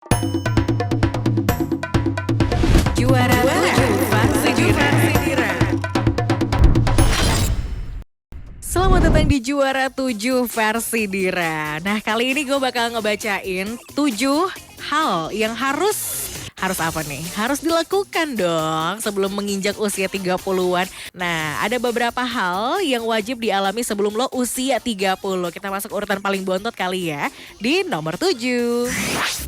Juara 7 Versi Dira. Selamat datang di Juara 7 Versi Dira. Nah, kali ini gue bakal ngebacain 7 hal yang harus apa nih? Harus dilakukan dong sebelum menginjak usia 30-an. Nah, ada beberapa hal yang wajib dialami sebelum lo usia 30. Kita masuk urutan paling bontot kali ya. Di nomor 7.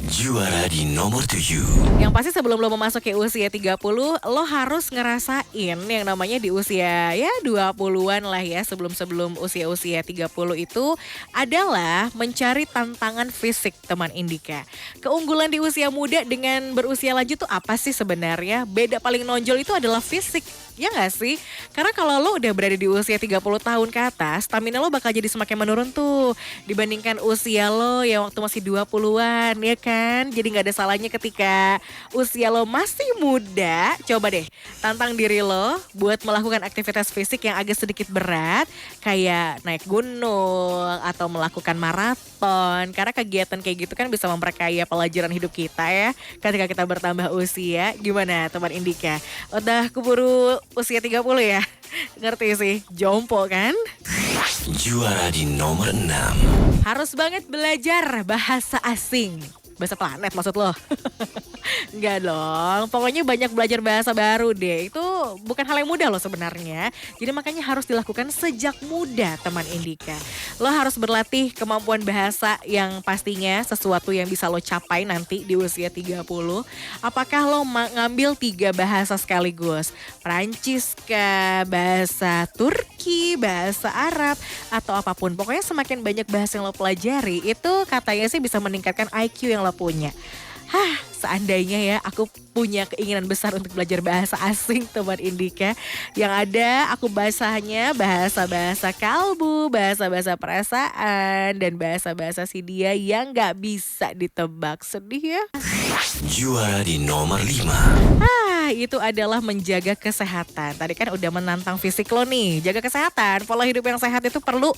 Juara di nomor 7. Yang pasti sebelum lo memasuki usia 30, lo harus ngerasain yang namanya di usia ya 20-an lah ya. Sebelum usia-usia 30 itu adalah mencari tantangan fisik teman Indika. Keunggulan di usia muda dengan berusia lanjut tuh apa sih sebenarnya? Beda paling nonjol itu adalah fisik. Ya gak sih? Karena kalau lo udah berada di usia 30 tahun ke atas, stamina lo bakal jadi semakin menurun tuh. Dibandingkan usia lo yang waktu masih 20-an, ya kan? Jadi gak ada salahnya ketika usia lo masih muda, coba deh tantang diri lo buat melakukan aktivitas fisik yang agak sedikit berat. Kayak naik gunung atau melakukan maraton. Karena kegiatan kayak gitu kan bisa memperkaya pelajaran hidup kita ya. Ketika kita bertambah usia, gimana teman Indika? Udah keburu usia 30 ya? Ngerti sih, jompo kan? Juara di nomor 6. Harus banget belajar bahasa asing. Bahasa planet maksud lo? Enggak dong, pokoknya banyak belajar bahasa baru deh. Itu bukan hal yang mudah loh sebenarnya. Jadi makanya harus dilakukan sejak muda teman Indika. Lo harus berlatih kemampuan bahasa yang pastinya sesuatu yang bisa lo capai nanti di usia 30. Apakah lo ngambil 3 bahasa sekaligus? Prancis kah, bahasa Turki, bahasa Arab, atau apapun. Pokoknya semakin banyak bahasa yang lo pelajari, itu katanya sih bisa meningkatkan IQ yang lo punya. Seandainya ya aku punya keinginan besar untuk belajar bahasa asing teman Indika. Yang ada aku bahasanya bahasa-bahasa kalbu, bahasa-bahasa perasaan, dan bahasa-bahasa si dia yang gak bisa ditebak. Sedih ya? Juara di nomor 5. Itu adalah menjaga kesehatan. Tadi kan udah menantang fisik lo nih. Jaga kesehatan, pola hidup yang sehat itu perlu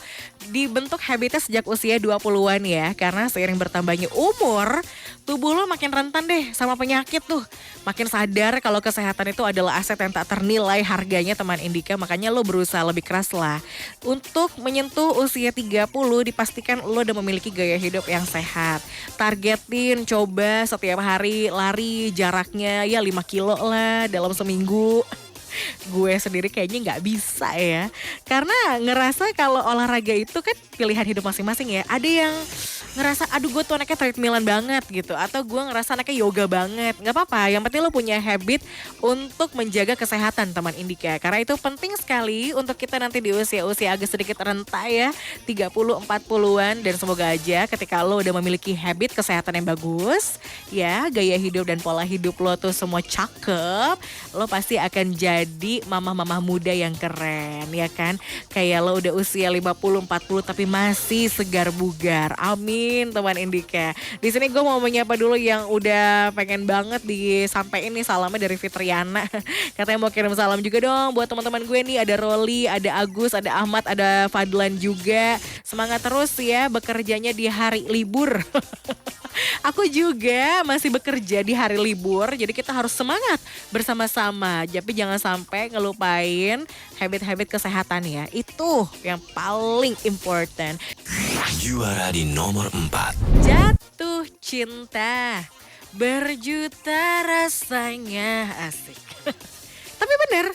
dibentuk habitnya sejak usia 20-an ya. Karena seiring bertambahnya umur, tubuh lo makin rentan deh sama penyakit tuh. Makin sadar kalau kesehatan itu adalah aset yang tak ternilai harganya teman Indika. Makanya lo berusaha lebih keras lah. Untuk menyentuh usia 30 dipastikan lo udah memiliki gaya hidup yang sehat. Targetin coba setiap hari lari jaraknya ya 5 kilo lah dalam seminggu. Gue sendiri kayaknya nggak bisa ya. Karena ngerasa kalau olahraga itu kan pilihan hidup masing-masing ya. Ada yang ngerasa aduh gue tuh anaknya treadmillan banget gitu. Atau gue ngerasa anaknya yoga banget. Nggak apa-apa, yang penting lo punya habit untuk menjaga kesehatan teman Indika. Karena itu penting sekali untuk kita nanti di usia-usia agak sedikit renta ya. 30-40an, dan semoga aja ketika lo udah memiliki habit kesehatan yang bagus. Ya, gaya hidup dan pola hidup lo tuh semua cakep. Lo pasti akan jadi mama-mama muda yang keren ya kan. Kayak lo udah usia 50-40 tapi masih segar bugar. Amin teman Indika. Di sini gue mau menyapa dulu yang udah pengen banget disampaikan nih salamnya dari Fitriana. Katanya mau kirim salam juga dong buat teman-teman gue nih. Ada Roli, ada Agus, ada Ahmad, ada Fadlan juga. Semangat terus ya bekerjanya di hari libur. Aku juga masih bekerja di hari libur, jadi kita harus semangat bersama-sama. Tapi jangan sampai ngelupain habit-habit kesehatan ya. Itu yang paling important. Juara di nomor 4. Jatuh cinta, berjuta rasanya, asik. Tapi bener,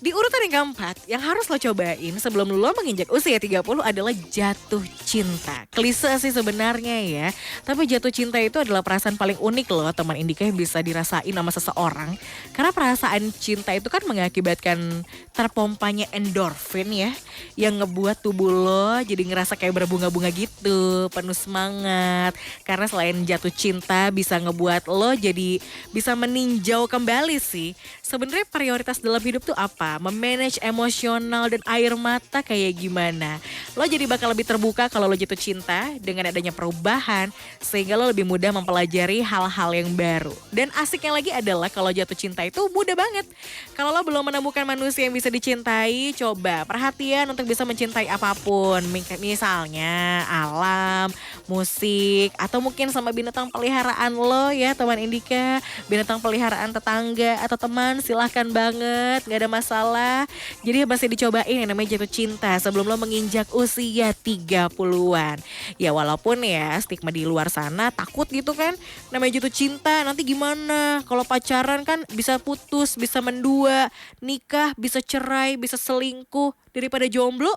di urutan yang keempat, yang harus lo cobain sebelum lo menginjak usia 30 adalah jatuh cinta. Klise sih sebenarnya ya, tapi jatuh cinta itu adalah perasaan paling unik loh teman Indika yang bisa dirasain sama seseorang. Karena perasaan cinta itu kan mengakibatkan terpompanya endorfin ya, yang ngebuat tubuh lo jadi ngerasa kayak berbunga-bunga gitu, penuh semangat. Karena selain jatuh cinta bisa ngebuat lo jadi bisa meninjau kembali sih. Sebenarnya prioritas dalam hidup tuh apa? apa, memanage emosional dan air mata kayak gimana. Lo jadi bakal lebih terbuka kalau lo jatuh cinta dengan adanya perubahan, sehingga lo lebih mudah mempelajari hal-hal yang baru. Dan asiknya lagi adalah kalau jatuh cinta itu mudah banget. Kalau lo belum menemukan manusia yang bisa dicintai, coba perhatian untuk bisa mencintai apapun. Misalnya alam, musik, atau mungkin sama binatang peliharaan lo ya teman Indika. Binatang peliharaan tetangga atau teman silahkan banget, gak ada masalah. Jadi masih dicobain yang namanya jatuh cinta sebelum lo menginjak usia 30-an. Ya walaupun ya stigma di luar sana takut gitu kan. Namanya jatuh cinta nanti gimana? Kalau pacaran kan bisa putus, bisa mendua, nikah, bisa cerai, bisa selingkuh. Daripada jomblo.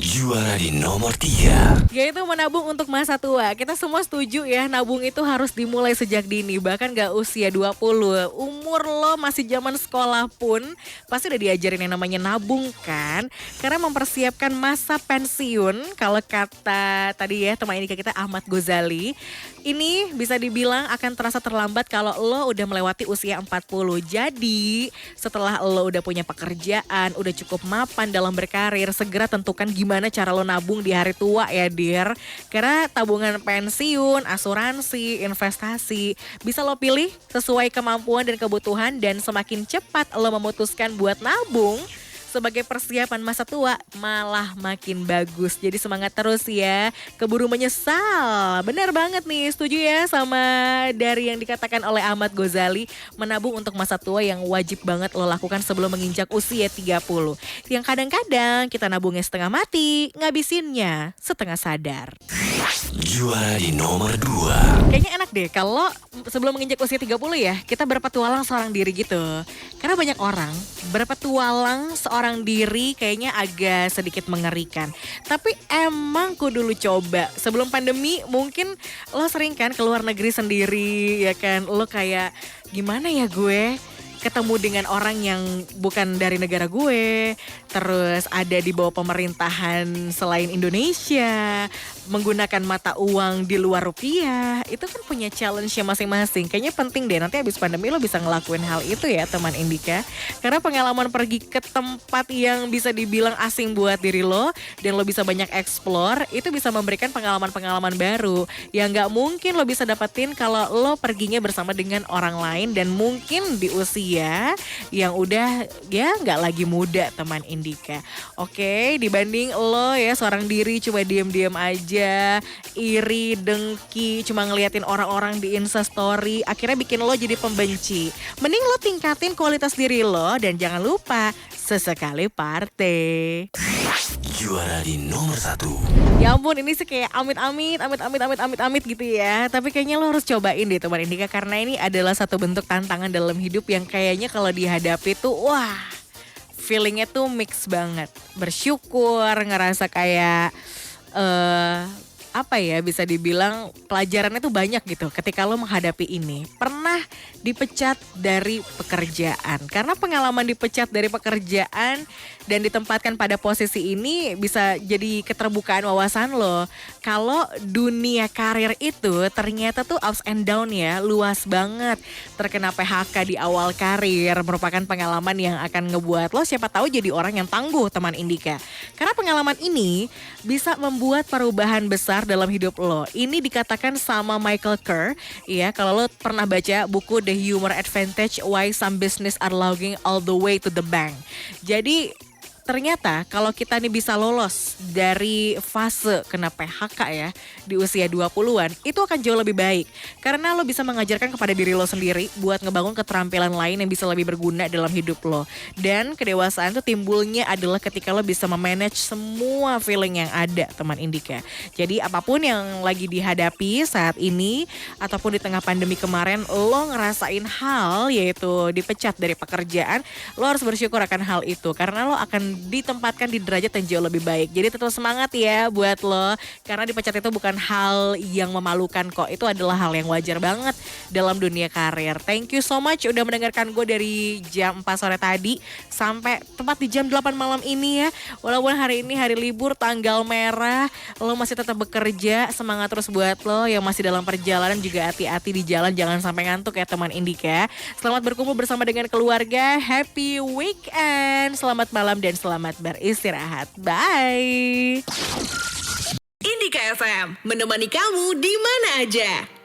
Juara di nomor 3. Yaitu menabung untuk masa tua. Kita semua setuju ya, nabung itu harus dimulai sejak dini. Bahkan gak usia 20. Umur lo masih zaman sekolah pun pasti udah diajarin yang namanya nabung kan. Karena mempersiapkan masa pensiun. Kalau kata tadi ya teman ini kita Ahmad Ghazali. Ini bisa dibilang akan terasa terlambat kalau lo udah melewati usia 40. Jadi setelah lo udah punya pekerjaan, udah cukup mapan dalam berkarir, segera tentukan gimana cara lo nabung di hari tua ya dear. Karena tabungan pensiun, asuransi, investasi bisa lo pilih sesuai kemampuan dan kebutuhan, dan semakin cepat lo memutuskan buat nabung sebagai persiapan masa tua malah makin bagus. Jadi semangat terus ya, keburu menyesal. Benar banget nih, setuju ya sama dari yang dikatakan oleh Ahmad Ghazali. Menabung untuk masa tua yang wajib banget lo lakukan sebelum menginjak usia 30. Yang kadang-kadang kita nabungnya setengah mati, ngabisinnya setengah sadar. Juara di nomor 2. Kayaknya enak deh kalau sebelum menginjak usia 30 ya, kita berpetualang seorang diri gitu. Karena banyak orang berpetualang seorang diri kayaknya agak sedikit mengerikan. Tapi emang kudu lu coba. Sebelum pandemi mungkin lo sering kan ke luar negeri sendiri ya kan. Lo kayak gimana ya gue ketemu dengan orang yang bukan dari negara gue, terus ada di bawah pemerintahan selain Indonesia, menggunakan mata uang di luar rupiah, itu kan punya challenge-nya masing-masing. Kayaknya penting deh nanti habis pandemi lo bisa ngelakuin hal itu ya teman Indika. Karena pengalaman pergi ke tempat yang bisa dibilang asing buat diri lo, dan lo bisa banyak explore, itu bisa memberikan pengalaman-pengalaman baru yang gak mungkin lo bisa dapetin kalau lo perginya bersama dengan orang lain, dan mungkin di usia yang udah ya nggak lagi muda teman Indika. Oke, dibanding lo ya seorang diri cuma diem-diem aja, iri, dengki, cuma ngeliatin orang-orang di Instastory, akhirnya bikin lo jadi pembenci. Mending lo tingkatin kualitas diri lo, dan jangan lupa sesekali party. Juara di nomor 1. Ya ampun, ini sih kayak amit-amit gitu ya. Tapi kayaknya lo harus cobain deh teman Indika, karena ini adalah satu bentuk tantangan dalam hidup yang kayaknya kalau dihadapi tuh wah, feelingnya tuh mix banget. Bersyukur, ngerasa kayak apa ya, bisa dibilang pelajarannya tuh banyak gitu ketika lo menghadapi ini. Pernah dipecat dari pekerjaan, karena pengalaman dipecat dari pekerjaan dan ditempatkan pada posisi ini bisa jadi keterbukaan wawasan lo. Kalau dunia karir itu ternyata tuh ups and down ya, luas banget. Terkena PHK di awal karir merupakan pengalaman yang akan ngebuat lo siapa tahu jadi orang yang tangguh teman Indika. Karena pengalaman ini bisa membuat perubahan besar dalam hidup lo. Ini dikatakan sama Michael Kerr ya, kalau lo pernah baca buku The Humor Advantage, Why Some Business Are Logging All the Way to the Bank. Jadi ternyata kalau kita nih bisa lolos dari fase kena PHK ya di usia 20-an, itu akan jauh lebih baik. Karena lo bisa mengajarkan kepada diri lo sendiri buat ngebangun keterampilan lain yang bisa lebih berguna dalam hidup lo. Dan kedewasaan itu timbulnya adalah ketika lo bisa memanage semua feeling yang ada teman Indika. Jadi apapun yang lagi dihadapi saat ini ataupun di tengah pandemi kemarin, lo ngerasain hal yaitu dipecat dari pekerjaan, lo harus bersyukur akan hal itu. Karena lo akan ditempatkan di derajat yang jauh lebih baik. Jadi tetap semangat ya buat lo, karena dipecat itu bukan hal yang memalukan kok. Itu adalah hal yang wajar banget dalam dunia karir. Thank you so much udah mendengarkan gue dari jam 4 sore tadi sampai tepat di jam 8 malam ini ya. Walaupun hari ini hari libur, tanggal merah, lo masih tetap bekerja. Semangat terus buat lo yang masih dalam perjalanan, juga hati-hati di jalan, jangan sampai ngantuk ya teman Indika. Selamat berkumpul bersama dengan keluarga. Happy weekend. Selamat malam dan selamat beristirahat. Bye. Indika FM, menemani kamu di mana aja.